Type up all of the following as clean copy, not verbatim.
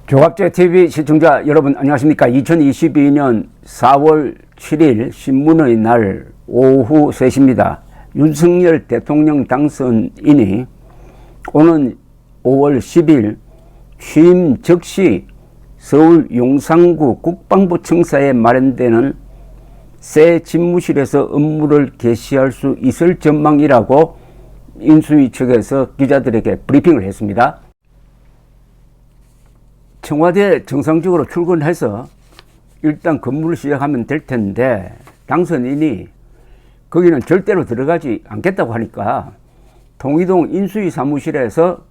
조갑제TV 시청자 여러분 안녕하십니까. 2022년 4월 7일 신문의 날 오후 3시입니다. 윤석열 대통령 당선인이 오는 5월 10일 취임 즉시 서울 용산구 국방부 청사에 마련되는 새 집무실에서 업무를 개시할 수 있을 전망이라고 인수위 측에서 기자들에게 브리핑을 했습니다. 청와대 정상적으로 출근해서 일단 근무를 시작하면 될 텐데 당선인이 거기는 절대로 들어가지 않겠다고 하니까 통이동 인수위 사무실에서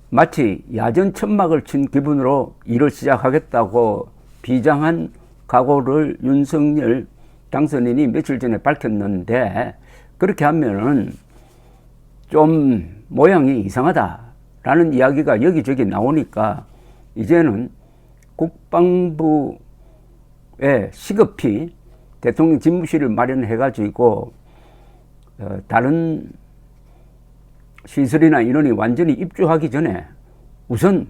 마치 야전 천막을 친 기분으로 일을 시작하겠다고 비장한 각오를 윤석열 당선인이 며칠 전에 밝혔는데, 그렇게 하면은 좀 모양이 이상하다라는 이야기가 여기저기 나오니까 이제는 국방부에 시급히 대통령 집무실을 마련해가지고 다른 시설이나 인원이 완전히 입주하기 전에 우선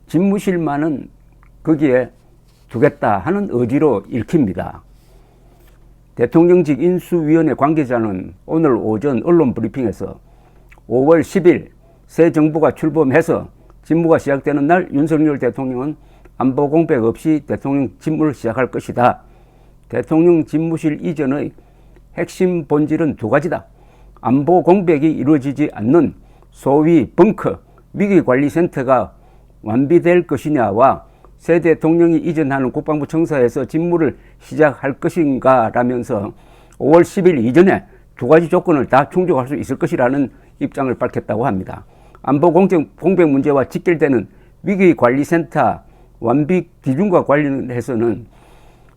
집무실만은 거기에 두겠다 하는 의지로 읽힙니다. 대통령직 인수위원회 관계자는 오늘 오전 언론 브리핑에서 5월 10일 새 정부가 출범해서 직무가 시작되는 날 윤석열 대통령은 안보 공백 없이 대통령 직무를 시작할 것이다. 대통령 집무실 이전의 핵심 본질은 두 가지다. 안보 공백이 이루어지지 않는 소위 벙커 위기관리센터가 완비될 것이냐와 새 대통령이 이전하는 국방부 청사에서 직무를 시작할 것인가 라면서 5월 10일 이전에 두 가지 조건을 다 충족할 수 있을 것이라는 입장을 밝혔다고 합니다. 안보 공백 문제와 직결되는 위기관리센터 완비 기준과 관련해서는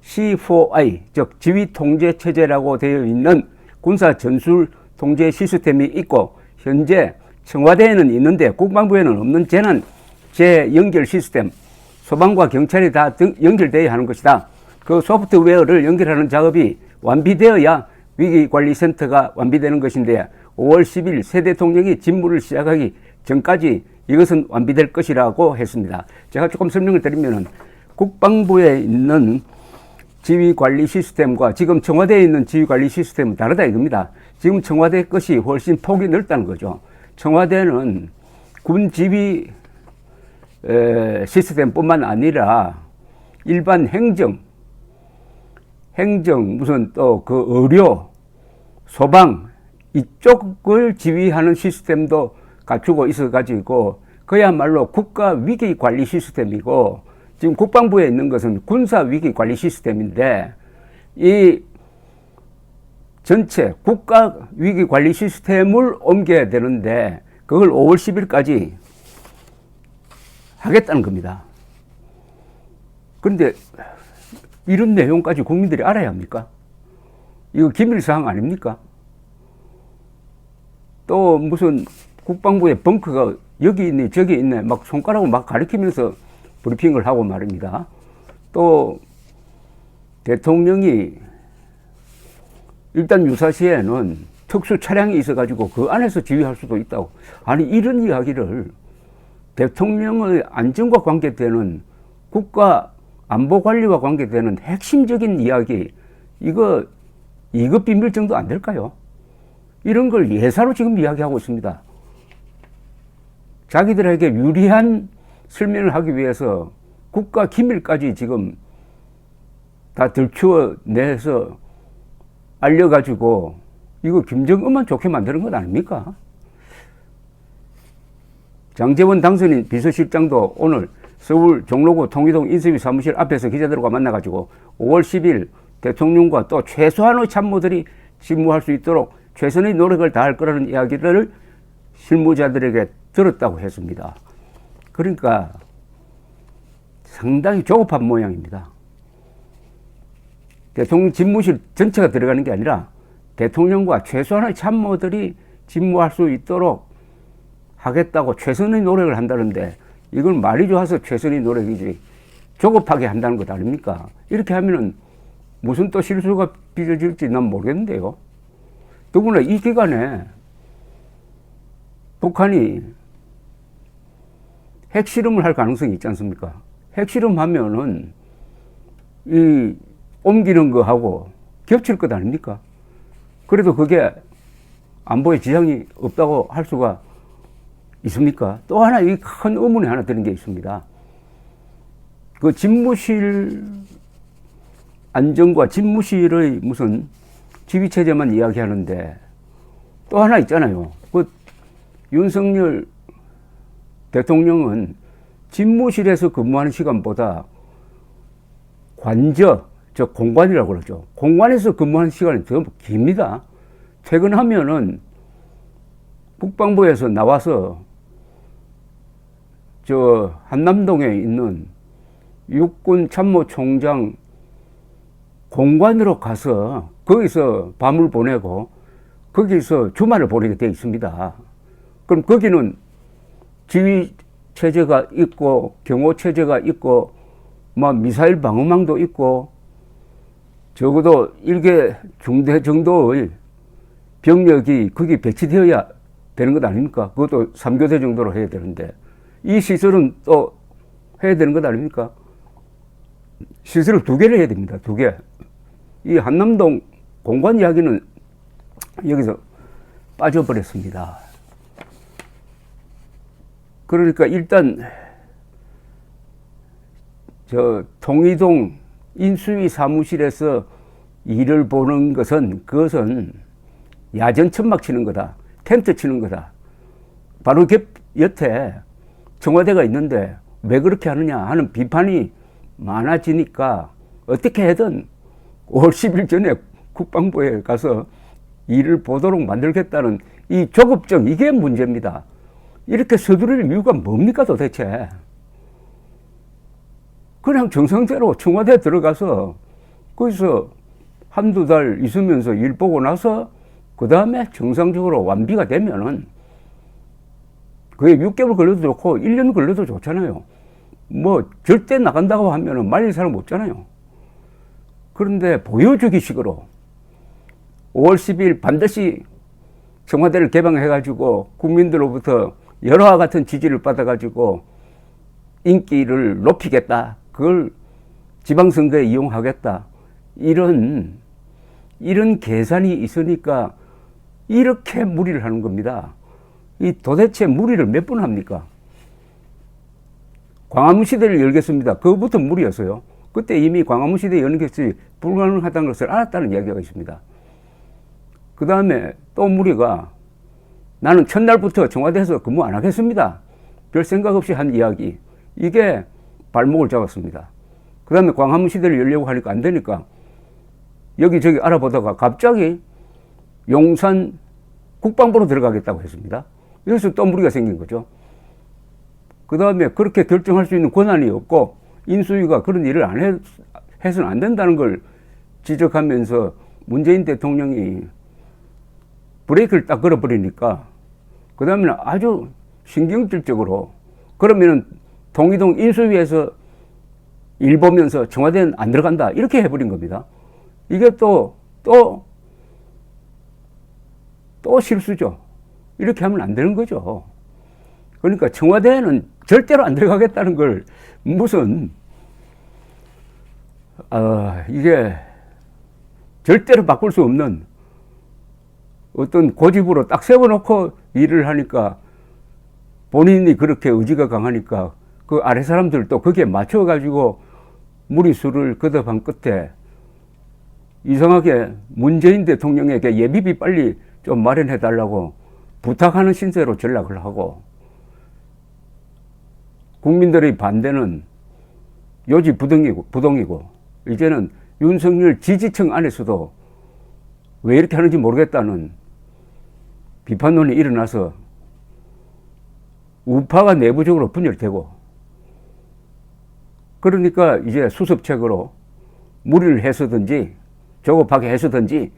C4I, 즉 지휘통제체제라고 되어 있는 군사 전술 통제 시스템이 있고, 현재 청와대에는 있는데 국방부에는 없는 재난 재연결 시스템, 소방과 경찰이 다 연결되어야 하는 것이다. 그 소프트웨어를 연결하는 작업이 완비되어야 위기관리센터가 완비되는 것인데 5월 10일 새 대통령이 직무를 시작하기 전까지 이것은 완비될 것이라고 했습니다. 제가 조금 설명을 드리면은 국방부에 있는 지휘관리 시스템과 지금 청와대에 있는 지휘관리 시스템은 다르다 이겁니다. 지금 청와대 것이 훨씬 폭이 넓다는 거죠. 청와대는 군 지휘 시스템뿐만 아니라 일반 행정 무슨 또 그 의료, 소방 이쪽을 지휘하는 시스템도 갖추고 있어가지고 그야말로 국가 위기 관리 시스템이고, 지금 국방부에 있는 것은 군사 위기 관리 시스템인데 이 전체 국가 위기 관리 시스템을 옮겨야 되는데 그걸 5월 10일까지 하겠다는 겁니다. 그런데 이런 내용까지 국민들이 알아야 합니까? 이거 기밀사항 아닙니까? 또 무슨 국방부의 벙커가 여기 있네 저기 있네 막 손가락으로 막 가리키면서 브리핑을 하고 말입니다. 또 대통령이 일단 유사시에는 특수 차량이 있어가지고 그 안에서 지휘할 수도 있다고. 아니 이런 이야기를 대통령의 안전과 관계되는 국가 안보 관리와 관계되는 핵심적인 이야기, 이거 비밀 정도 안 될까요? 이런 걸 예사로 지금 이야기하고 있습니다. 자기들에게 유리한 설명을 하기 위해서 국가 기밀까지 지금 다 들추어내서 알려가지고 이거 김정은만 좋게 만드는 것 아닙니까? 장제원 당선인 비서실장도 오늘 서울 종로구 통이동 인수위 사무실 앞에서 기자들과 만나가지고 5월 10일 대통령과 또 최소한의 참모들이 직무할 수 있도록 최선의 노력을 다할 거라는 이야기를 실무자들에게 들었다고 했습니다. 그러니까 상당히 조급한 모양입니다. 대통령 집무실 전체가 들어가는 게 아니라 대통령과 최소한의 참모들이 직무할 수 있도록 하겠다고 최선의 노력을 한다는데 이건 말이 좋아서 최선의 노력이지 조급하게 한다는 것 아닙니까? 이렇게 하면은 무슨 또 실수가 빚어질지 난 모르겠는데요. 더구나 이 기간에 북한이 핵실험을 할 가능성이 있지 않습니까? 핵실험 하면은 이 옮기는 거하고 겹칠 것 아닙니까? 그래도 그게 안보에 지장이 없다고 할 수가 있습니까? 또 하나 이 큰 의문이 하나 드는 게 있습니다. 그 집무실 안정과 집무실의 무슨 지휘체제만 이야기하는데 또 하나 있잖아요. 그 윤석열 대통령은 집무실에서 근무하는 시간보다 관저, 저 공관이라고 그러죠. 공관에서 근무하는 시간이 더 깁니다. 퇴근하면은 국방부에서 나와서 저 한남동에 있는 육군 참모총장 공관으로 가서 거기서 밤을 보내고 거기서 주말을 보내게 되어 있습니다. 그럼 거기는 지휘 체제가 있고 경호 체제가 있고 뭐 미사일 방어망도 있고 적어도 1개 중대 정도의 병력이 거기 배치되어야 되는 것 아닙니까? 그것도 3교대 정도로 해야 되는데 이 시설은 또 해야 되는 것 아닙니까? 시설을 2개를 해야 됩니다. 2개. 이 한남동 공관 이야기는 여기서 빠져버렸습니다. 그러니까 일단 저 통이동 인수위 사무실에서 일을 보는 것은 그것은 야전 천막 치는 거다. 텐트 치는 거다. 바로 옆에 청와대가 있는데 왜 그렇게 하느냐 하는 비판이 많아지니까 어떻게 해든 5월 10일 전에 국방부에 가서 일을 보도록 만들겠다는 이 조급증, 이게 문제입니다. 이렇게 서두를 이유가 뭡니까 도대체? 그냥 정상대로 청와대에 들어가서 거기서 한두 달 있으면서 일 보고 나서 그 다음에 정상적으로 완비가 되면은 그게 6개월 걸려도 좋고 1년 걸려도 좋잖아요. 뭐 절대 나간다고 하면은 말릴 사람 없잖아요. 그런데 보여주기식으로 5월 10일 반드시 청와대를 개방해가지고 국민들로부터 여러와 같은 지지를 받아가지고 인기를 높이겠다. 그걸 지방선거에 이용하겠다. 이런 계산이 있으니까 이렇게 무리를 하는 겁니다. 이 도대체 무리를 몇 번 합니까? 광화문 시대를 열겠습니다. 그거부터 무리였어요. 그때 이미 광화문 시대 여는 것이 불가능하다는 것을 알았다는 이야기가 있습니다. 그 다음에 또 무리가 나는 첫날부터 청와대에서 근무 안 하겠습니다. 별 생각 없이 한 이야기. 이게 발목을 잡았습니다. 그 다음에 광화문 시대를 열려고 하니까 안 되니까 여기저기 알아보다가 갑자기 용산 국방부로 들어가겠다고 했습니다. 여기서 또 무리가 생긴 거죠. 그 다음에 그렇게 결정할 수 있는 권한이 없고 인수위가 그런 일을 해서는 안 된다는 걸 지적하면서 문재인 대통령이 브레이크를 딱 걸어버리니까 그 다음에는 아주 신경질적으로 그러면은 통이동 인수위에서 일 보면서 청와대는 안 들어간다 이렇게 해버린 겁니다. 이게 또 실수죠. 이렇게 하면 안 되는 거죠. 그러니까 청와대는 절대로 안 들어가겠다는 걸 무슨 이게 절대로 바꿀 수 없는 어떤 고집으로 딱 세워놓고 일을 하니까 본인이 그렇게 의지가 강하니까 그 아래 사람들도 거기에 맞춰가지고 무리수를 거듭한 끝에 이상하게 문재인 대통령에게 예비비 빨리 좀 마련해달라고 부탁하는 신세로 전락을 하고 국민들의 반대는 요지부동이고 이제는 윤석열 지지층 안에서도 왜 이렇게 하는지 모르겠다는 비판론이 일어나서 우파가 내부적으로 분열되고 그러니까 이제 수습책으로 무리를 해서든지 조급하게 해서든지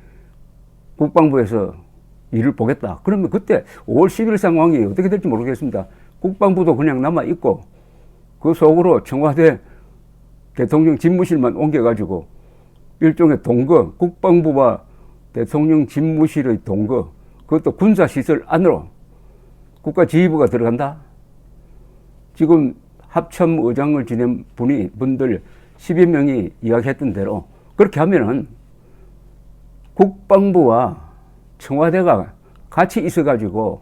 국방부에서 일을 보겠다. 그러면 그때 5월 10일 상황이 어떻게 될지 모르겠습니다. 국방부도 그냥 남아있고 그 속으로 청와대 대통령 집무실만 옮겨가지고 일종의 동거, 국방부와 대통령 집무실의 동거, 그것도 군사시설 안으로 국가지휘부가 들어간다? 지금 합참 의장을 지낸 분들 10여 명이 이야기했던 대로 그렇게 하면은 국방부와 청와대가 같이 있어가지고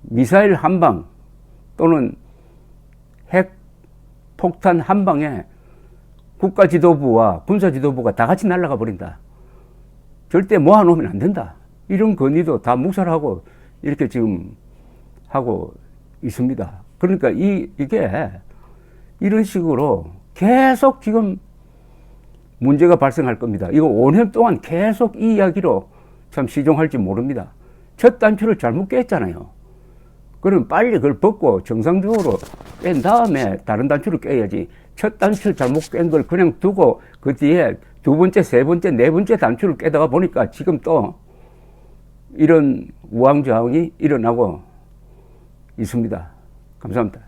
미사일 한 방 또는 핵 폭탄 한 방에 국가 지도부와 군사 지도부가 다 같이 날아가 버린다. 절대 모아놓으면 안 된다. 이런 건의도 다 묵살하고 이렇게 지금 하고 있습니다. 그러니까 이게 이런 식으로 계속 지금 문제가 발생할 겁니다. 이거 5년 동안 계속 이 이야기로 참 시종할지 모릅니다. 첫 단추를 잘못 깼잖아요. 그럼 빨리 그걸 벗고 정상적으로 깬 다음에 다른 단추를 깨야지. 첫 단추를 잘못 깬 걸 그냥 두고 그 뒤에 두 번째, 세 번째, 네 번째 단추를 깨다가 보니까 지금 또 이런 우왕좌왕이 일어나고 있습니다. 감사합니다.